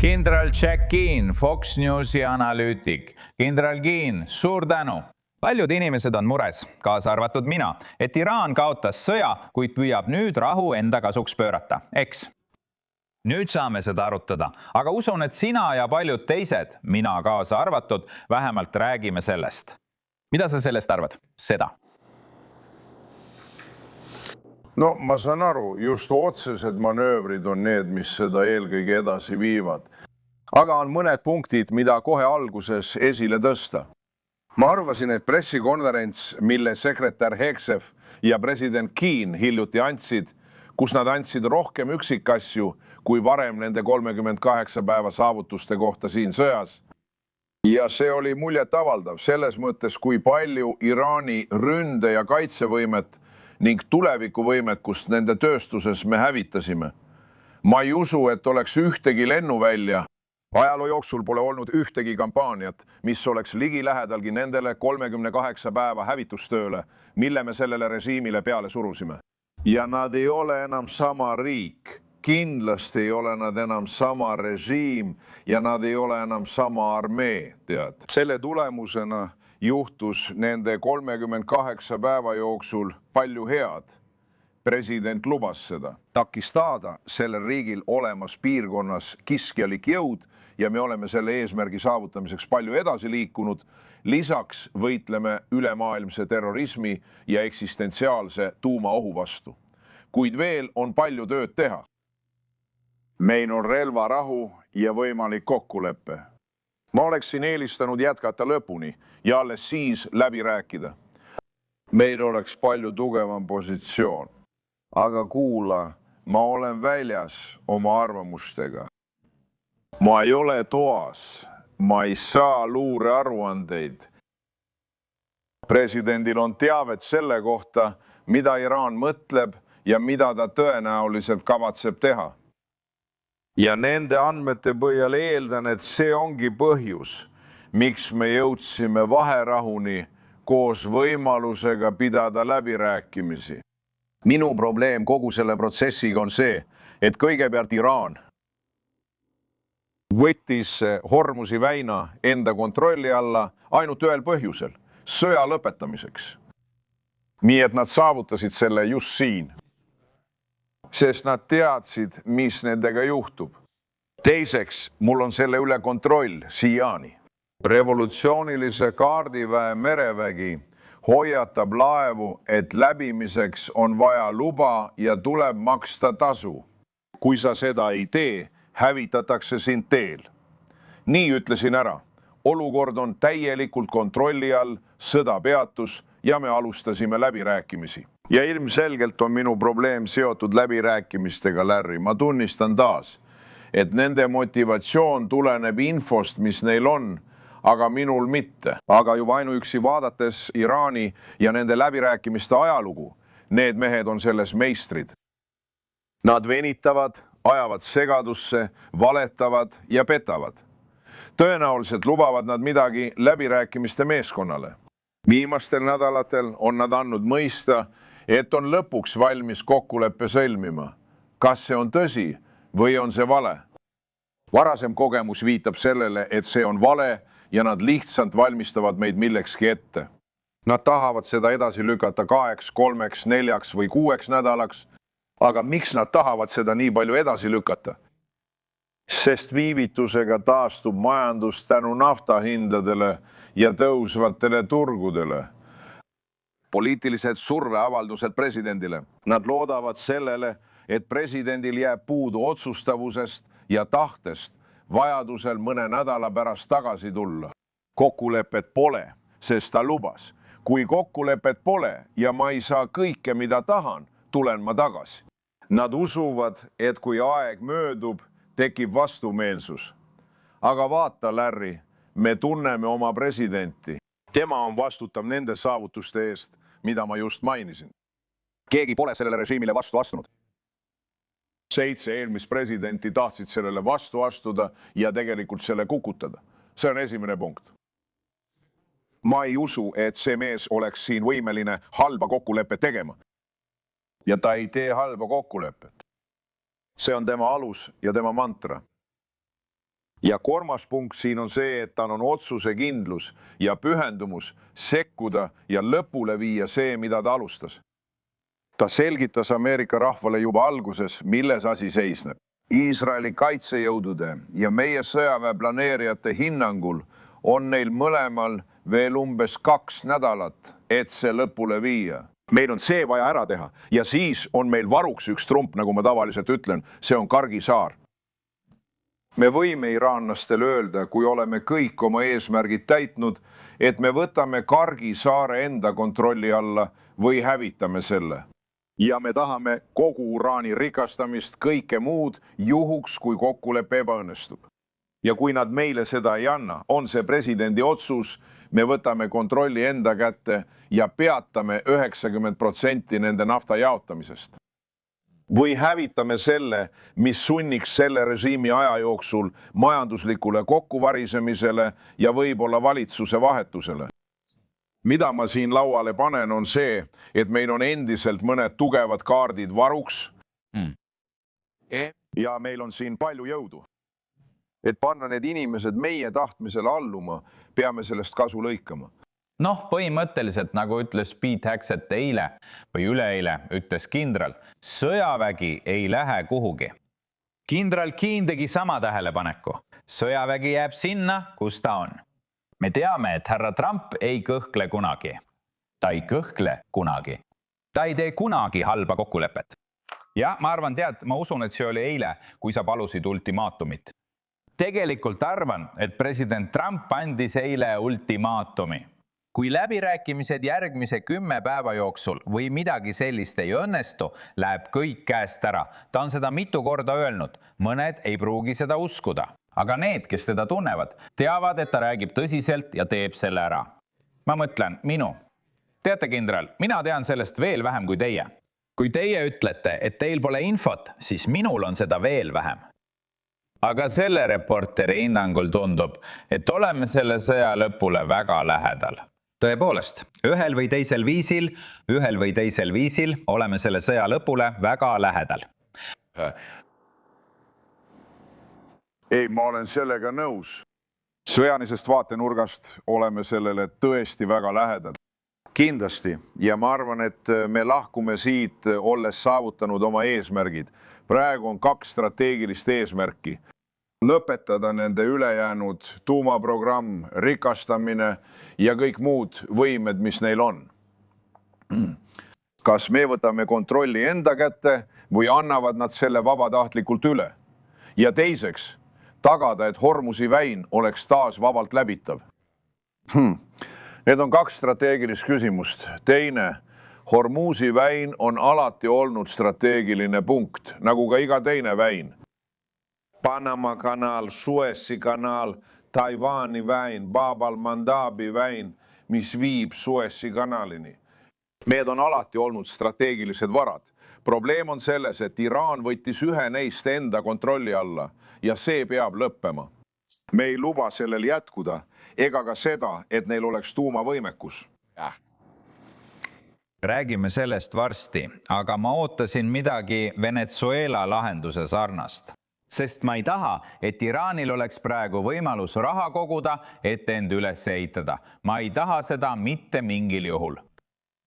Kindral Jack Keane, Fox Newsi analüütik. Kindral Keane, suur tänu! Paljud inimesed on mures, kaasa arvatud mina, et Iraan kaotas sõja, kuid püüab nüüd rahu enda kasuks pöörata, eks? Nüüd saame seda arutada, aga usun, et sina ja paljud teised, mina kaasa arvatud, vähemalt räägime sellest. Mida sa sellest arvad? Seda. No ma saan aru, just otsesed manöövrid on need, mis seda eelkõige edasi viivad. Aga on mõned punktid, mida kohe alguses esile tõsta. Ma arvasin, et pressikonverents, mille sekretär Heksev ja president Keane hiljuti andsid, kus nad andsid rohkem üksikasju kui varem nende 38 päeva saavutuste kohta siin sõjas. Ja see oli muljetavaldav selles mõttes, kui palju Iraani ründe- ja kaitsevõimet ning tulevikuvõimekust nende tööstuses me hävitasime. Ma ei usu, et oleks ühtegi lennuvälja. Ajaloo jooksul pole olnud ühtegi kampaaniat, mis oleks ligilähedalgi nendele 38 päeva hävitustööle, mille me sellele režiimile peale surusime. Ja nad ei ole enam sama riik. Kindlasti ei ole nad enam sama režiim ja nad ei ole enam sama armee, tead. Selle tulemusena juhtus nende 38 päeva jooksul palju head. President lubas seda. Takistada sellel riigil olemas piirkonnas kiskjalik jõud ja me oleme selle eesmärgi saavutamiseks palju edasi liikunud. Lisaks võitleme ülemaailmse terrorismi ja eksistentsiaalse tuumaohu vastu. Kuid veel on palju tööd teha. Meil on relvarahu ja võimalik kokkulepe. Ma oleksin eelistanud jätkata lõpuni ja alles siis läbi rääkida. Meil oleks palju tugevam positsioon. Aga kuula, ma olen väljas oma arvamustega. Ma ei ole toas, ma ei saa luurearuandeid. Presidendil on teavet selle kohta, mida Iraan mõtleb ja mida ta tõenäoliselt kavatseb teha. Ja nende andmete põhjal eeldan, et see ongi põhjus, miks me jõudsime vaherahuni koos võimalusega pidada läbirääkimisi. Minu probleem kogu selle protsessiga on see, et kõigepealt Iraan võttis Hormuzi väina enda kontrolli alla ainult ühel põhjusel, sõja lõpetamiseks. Nii et nad saavutasid selle just siin, sest nad teadsid, mis nendega juhtub. Teiseks, mul on selle üle kontroll siiani. Revolutsioonilise kaardiväe merevägi hoiatab laevu, et läbimiseks on vaja luba ja tuleb maksta tasu. Kui sa seda ei tee, hävitatakse sind teel. Nii ütlesin ära. Olukord on täielikult kontrolli all, sõda peatus ja me alustasime läbirääkimisi. Ja ilmselgelt on minu probleem seotud läbirääkimistega, Larry. Ma tunnistan taas, et nende motivatsioon tuleneb infost, mis neil on, aga minul mitte. Aga juba ainuüksi vaadates Iraani ja nende läbirääkimiste ajalugu, need mehed on selles meistrid. Nad venitavad, ajavad segadusse, valetavad ja petavad. Tõenäoliselt lubavad nad midagi läbirääkimiste meeskonnale. Viimastel nädalatel on nad andnud mõista, et on lõpuks valmis kokkuleppe sõlmima. Kas see on tõsi või on see vale? Varasem kogemus viitab sellele, et see on vale ja nad lihtsalt valmistavad meid millekski ette. Nad tahavad seda edasi lükata 2, 3, 4 või 6 nädalaks. Aga miks nad tahavad seda nii palju edasi lükata? Sest viivitusega taastub majandus tänu naftahindadele ja tõusvatele turgudele. Poliitilised surveavaldused presidendile. Nad loodavad sellele, et presidendil jääb puudu otsustavusest ja tahtest vajadusel mõne nädala pärast tagasi tulla. Kokkulepet pole, sest ta lubas. Kui kokkulepet pole ja ma ei saa kõike, mida tahan, tulen ma tagasi. Nad usuvad, et kui aeg möödub, tekib vastumeelsus. Aga vaata, Larry, me tunneme oma presidenti. Tema on vastutav nende saavutuste eest, mida ma just mainisin. Keegi pole sellele režiimile vastu astunud. 7 eelmist presidenti tahtsid sellele vastu astuda ja tegelikult selle kukutada. See on esimene punkt. Ma ei usu, et see mees oleks siin võimeline halba kokkulepet tegema. Ja ta ei tee halba kokkulepet. See on tema alus ja tema mantra. ja kolmas punkt siin on see, et tal on otsusekindlus ja pühendumus sekkuda ja lõpule viia see, mida ta alustas. Ta selgitas Ameerika rahvale juba alguses, milles asi seisneb. Iisraeli kaitsejõudude ja meie sõjaväe planeerijate hinnangul on neil mõlemal veel umbes 2 nädalat, et see lõpule viia. Meil on see vaja ära teha ja siis on meil varuks üks trump, nagu ma tavaliselt ütlen, see on Kargi saar. Me võime iraanlastele öelda, kui oleme kõik oma eesmärgid täitnud, et me võtame Kargi saare enda kontrolli alla või hävitame selle. Ja me tahame kogu uraani rikastamist, kõike muud juhuks, kui kokkulepe ebaõnnestub. Ja kui nad meile seda ei anna, on see presidendi otsus, me võtame kontrolli enda kätte ja peatame 90% nende nafta jaotamisest. Või hävitame selle, mis sunniks selle režiimi aja jooksul majanduslikule kokkuvarisemisele ja võib-olla valitsuse vahetusele. Mida ma siin lauale panen, on see, et meil on endiselt mõned tugevad kaardid varuks ja meil on siin palju jõudu. Et panna need inimesed meie tahtmisele alluma, peame sellest kasu lõikama. Noh, põhimõtteliselt, nagu ütles Pete Hackett eile või üleeile, ütles kindral, sõjavägi ei lähe kuhugi. Kindral Keane tegi sama tähelepaneku. Sõjavägi jääb sinna, kus ta on. Me teame, et härra Trump ei kõhkle kunagi. Ta ei kõhkle kunagi. Ta ei tee kunagi halba kokkulepet. Ja ma arvan, ma usun, et see oli eile, kui sa palusid ultimaatumit. Tegelikult arvan, et president Trump andis eile ultimaatumi. Kui läbirääkimised järgmise 10 päeva jooksul või midagi sellist ei õnnestu, läheb kõik käest ära. Ta on seda mitu korda öelnud. Mõned ei pruugi seda uskuda. Aga need, kes teda tunnevad, teavad, et ta räägib tõsiselt ja teeb selle ära. Ma mõtlen, Teate, kindral, mina tean sellest veel vähem kui teie. Kui teie ütlete, et teil pole infot, siis minul on seda veel vähem. Aga selle reporteri hinnangul tundub, et oleme selle sõja lõpule väga lähedal. Tõepoolest, ühel või teisel viisil oleme selle sõja lõpule väga lähedal. Ei, ma olen sellega nõus. Sõjanisest vaatenurgast oleme sellele tõesti väga lähedal. Kindlasti, ja ma arvan, et me lahkume siit, olles saavutanud oma eesmärgid. Praegu on 2 strateegilist eesmärki. Lõpetada nende ülejäänud tuumaprogramm, rikastamine ja kõik muud võimed, mis neil on. Kas me võtame kontrolli enda kätte või annavad nad selle vabatahtlikult üle? Ja teiseks, tagada, et Hormuzi väin oleks taas vabalt läbitav. Need on 2 strateegilist küsimust. Teine, Hormuzi väin on alati olnud strateegiline punkt, nagu ka iga teine väin. Panama kanaal, Suessi kanaal, Taiwani väin, Bab al-Mandabi väin, mis viib Suessi kanalini. Need on alati olnud strateegilised varad. Probleem on selles, et Iraan võttis ühe neist enda kontrolli alla ja see peab lõppema. Me ei luba sellel jätkuda ega ka seda, et neil oleks tuumavõimekus. Räägime sellest varsti, aga ma ootasin midagi Venezuela lahenduse sarnast. Sest ma ei taha, et Iraanil oleks praegu võimalus raha koguda, et end üles ehitada. Ma ei taha seda mitte mingil juhul.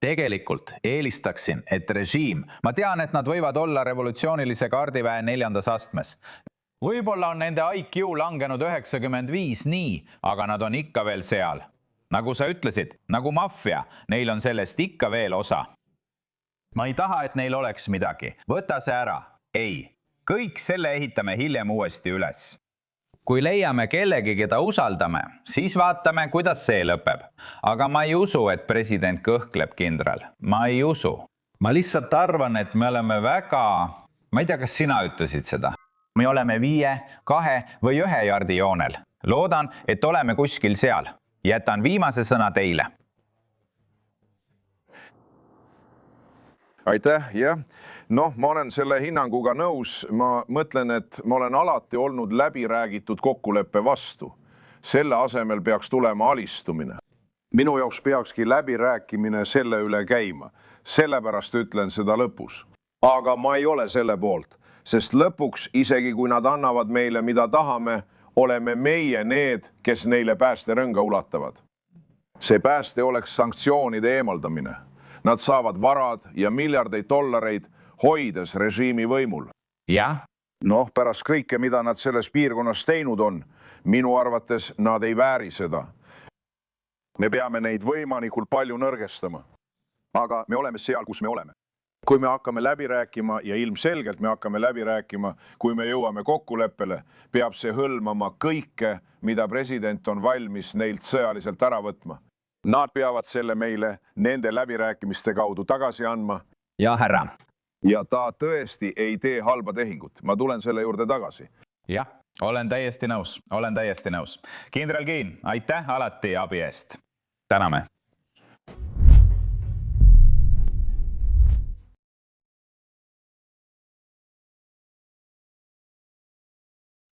Tegelikult eelistaksin, et režiim, ma tean, et nad võivad olla revolutsioonilise kaardiväe 4. astmes. Võib-olla on nende IQ langenud 95 nii, aga nad on ikka veel seal. Nagu sa ütlesid, nagu maffia, neil on sellest ikka veel osa. Ma ei taha, et neil oleks midagi. Võta see ära. Ei. Kõik selle ehitame hiljem uuesti üles. Kui leiame kellegi, keda usaldame, siis vaatame, kuidas see lõpeb. Aga ma ei usu, et president kõhkleb, kindral. Ma ei usu. Ma lihtsalt arvan, et me oleme väga... Ma ei tea, kas sina ütlesid seda. Me oleme 5, 2 või 1 jardi joonel. Loodan, et oleme kuskil seal. Jätan viimase sõna teile. Aitäh, jah. Ma olen selle hinnanguga nõus. Ma mõtlen, et ma olen alati olnud läbiräägitud kokkuleppe vastu. Selle asemel peaks tulema alistumine. Minu jaoks peakski läbirääkimine selle üle käima. Sellepärast ütlen seda lõpus. Aga ma ei ole selle poolt, sest lõpuks, isegi kui nad annavad meile, mida tahame, oleme meie need, kes neile päästerõnga ulatavad. See pääste oleks sanktsioonide eemaldamine. Nad saavad varad ja miljardeid dollareid, hoides režiimi võimul. jah, Noh, pärast kõike, mida nad selles piirkonnas teinud on, minu arvates nad ei vääri seda. Me peame neid võimalikult palju nõrgestama. Aga me oleme seal, kus me oleme. Kui me hakkame läbi rääkima ja ilmselgelt me hakkame läbi rääkima, kui me jõuame kokkuleppele, peab see hõlmama kõike, mida president on valmis neilt sõjaliselt ära võtma. Nad peavad selle meile nende läbirääkimiste kaudu tagasi andma. ja härra. Ja ta tõesti ei tee halba tehingut. Ma tulen selle juurde tagasi. jah, olen täiesti nõus. kindral Keen, aitäh alati abi eest. täname.